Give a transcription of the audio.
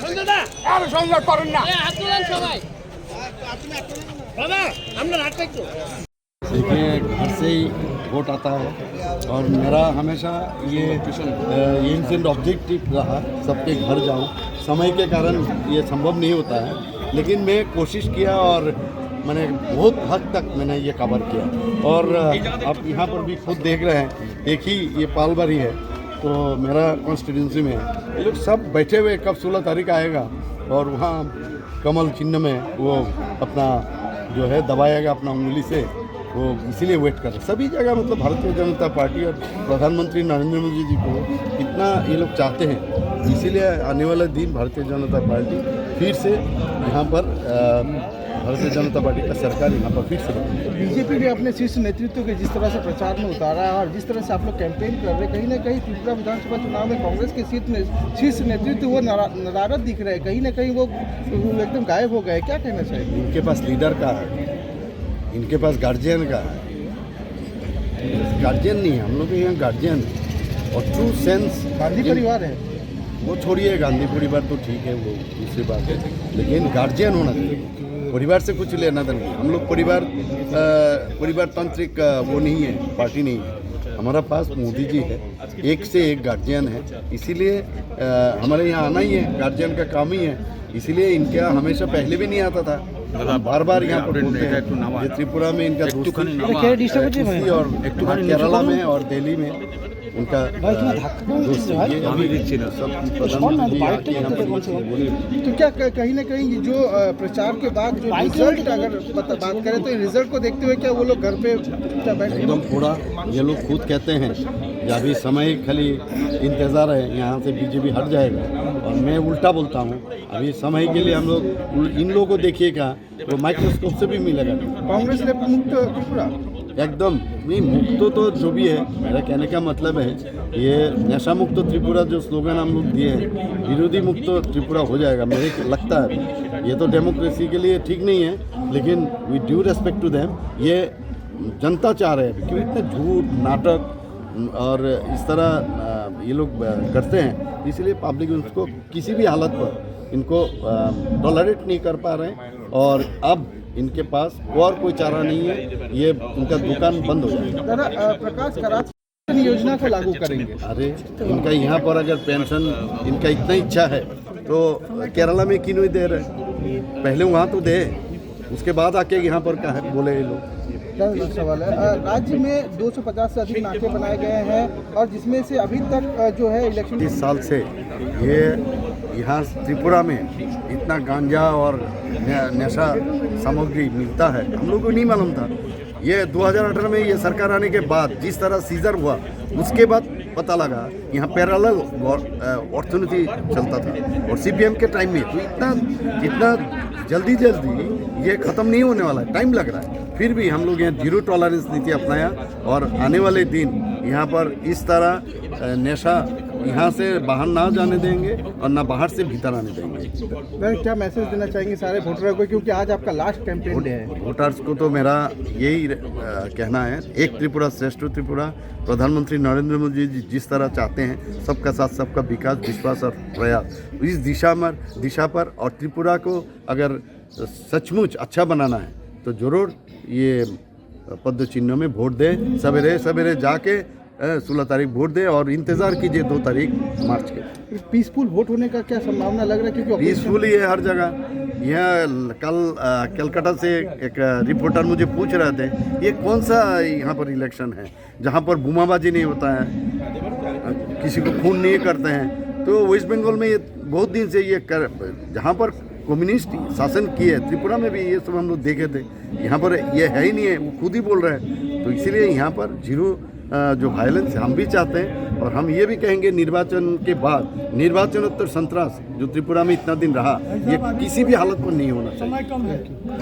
আর সংসার করেন না। देखिए, घर से ही वोट आता है और मेरा हमेशा ये एम एंड ऑब्जेक्टिव रहा सबके घर जाऊं। समय के कारण ये संभव नहीं होता है, लेकिन मैं कोशिश किया और मैंने बहुत हद तक मैंने ये कवर किया। और आप यहाँ पर भी खुद देख रहे हैं, एक ही ये पालबारी है तो मेरा कॉन्स्टिट्यूंसी में है। ये लोग सब बैठे हुए कब 16 तारीख आएगा और वहाँ कमल चिन्ह में वो अपना जो है दबाएगा अपना उंगली से, वो इसीलिए वेट कर रहे सभी जगह। मतलब भारतीय जनता पार्टी और प्रधानमंत्री नरेंद्र मोदी जी को इतना ये लोग चाहते हैं, इसीलिए आने वाला दिन भारतीय जनता पार्टी फिर से यहाँ पर भारतीय जनता पार्टी का सरकार यहाँ पर फिर से बनेगी। बीजेपी भी अपने शीर्ष नेतृत्व के जिस तरह से प्रचार में उतारा है और जिस तरह से आप लोग कैंपेन कर रहे हैं, कहीं ना कहीं त्रिपुरा विधानसभा चुनाव में कांग्रेस के शीर्ष नेतृत्व वो नदारद दिख रहे हैं, कहीं ना कहीं वो एकदम गायब हो गए। क्या कहना चाहिए? इनके पास लीडर का है, इनके पास गार्जियन का है। गार्जियन नहीं है, हम लोग के यहाँ गार्जियन है और ट्रू सेंस गांधी परिवार है। वो छोड़िए, गांधी परिवार तो ठीक है, वो दूसरी बात है, लेकिन गार्जियन होना चाहिए। परिवार से कुछ लेना था नहीं। हम लोग परिवार तांत्रिक वो नहीं है, पार्टी नहीं है। हमारा पास मोदी जी है, एक से एक गार्जियन है, इसीलिए हमारे यहाँ आना ही है, गार्जियन का काम ही है। इसीलिए इनके यहाँ हमेशा पहले भी नहीं आता था, बार बार यहाँ पर बोलते हैं। ये त्रिपुरा में इनका दोस्ती और केरला में और दिल्ली में उनका दोस्ती है। तो क्या कहीं ना कहीं जो प्रचार के बाद जो रिजल्ट अगर बात करें तो रिजल्ट को देखते हुए क्या वो लोग घर पे बैठे एकदम थोड़ा ये लोग खुद कहते हैं कि अभी समय खाली इंतज़ार है, यहाँ से बीजेपी हट जाएगा। और मैं उल्टा बोलता हूँ, अभी समय के लिए हम लोग इन लोगों को देखिएगा तो माइक्रोस्कोप से भी मिलेगा। कांग्रेस ने मुक्त त्रिपुरा एकदम नहीं मुक्त तो जो भी है, मेरा कहने का मतलब है ये नशा मुक्त त्रिपुरा जो स्लोगन हम लोग दिए हैं, विरोधी मुक्त त्रिपुरा हो जाएगा। मुझे लगता है ये तो डेमोक्रेसी के लिए ठीक नहीं है, लेकिन with due respect to them ये जनता चाह रहे हैं। क्यों इतने झूठ नाटक और इस तरह ये लोग करते हैं, इसलिए पब्लिक उसको किसी भी हालत पर इनको टॉलरेट नहीं कर पा रहे हैं। और अब इनके पास और कोई चारा नहीं है, ये उनका दुकान बंद हो जाएगा। प्रकाश करात योजना को लागू करेंगे। अरे इनका यहाँ पर अगर पेंशन इनका इतना इच्छा है तो केरला में क्यों नहीं दे रहे? पहले वहाँ तो दे, उसके बाद आके यहाँ पर क्या है बोले ये लोग। सवाल है, राज्य में 250 से अधिक नाके बनाए गए हैं और जिसमें से अभी तक जो है इलेक्शन 30 साल से ये यहाँ त्रिपुरा में इतना गांजा और नशा सामग्री मिलता है, हम लोग को नहीं मालूम था। ये 2018 में ये सरकार आने के बाद जिस तरह सीजर हुआ, उसके बाद पता लगा यहाँ पैरेलल अर्थनीति चलता था और सीपीएम के टाइम में। तो इतना जल्दी ये ख़त्म नहीं होने वाला है, टाइम लग रहा है। फिर भी हम लोग यहाँ जीरो टॉलरेंस नीति अपनाया और आने वाले दिन यहाँ पर इस तरह नशा यहाँ से बाहर ना जाने देंगे और ना बाहर से भीतर आने देंगे। क्या मैसेज देना चाहेंगे सारे वोटरों को, क्योंकि आज आपका लास्ट कैंपेन है? वोटर्स को तो मेरा यही कहना है, एक त्रिपुरा श्रेष्ठ त्रिपुरा। प्रधानमंत्री नरेंद्र मोदी जी जिस तरह चाहते हैं सबका साथ सबका विकास, विश्वास और प्रयास, इस दिशा पर और त्रिपुरा को अगर सचमुच अच्छा बनाना है तो ज़रूर ये पद्म चिन्ह में वोट दे। सवेरे जाके 16 तारीख वोट दे और इंतज़ार कीजिए 2 तारीख मार्च के। पीसफुल वोट होने का क्या संभावना लग रहा है? क्योंकि पीसफुल ही है हर जगह। यहाँ कल कलकत्ता से एक रिपोर्टर मुझे पूछ रहे थे ये कौन सा यहाँ पर इलेक्शन है जहाँ पर बुमाबाजी नहीं होता है, किसी को खून नहीं करते हैं। तो वेस्ट बंगाल में ये बहुत दिन से जहाँ पर कम्युनिस्ट शासन किए, त्रिपुरा में भी ये सब हम लोग देखे थे। यहाँ पर ये है ही नहीं है, वो खुद ही बोल रहे हैं। तो इसीलिए यहाँ पर जीरो जो वायलेंस हम भी चाहते हैं और हम ये भी कहेंगे निर्वाचन के बाद निर्वाचनोत्तर संतरास जो त्रिपुरा में इतना दिन रहा, ये किसी भी हालत पर नहीं होना चाहिए।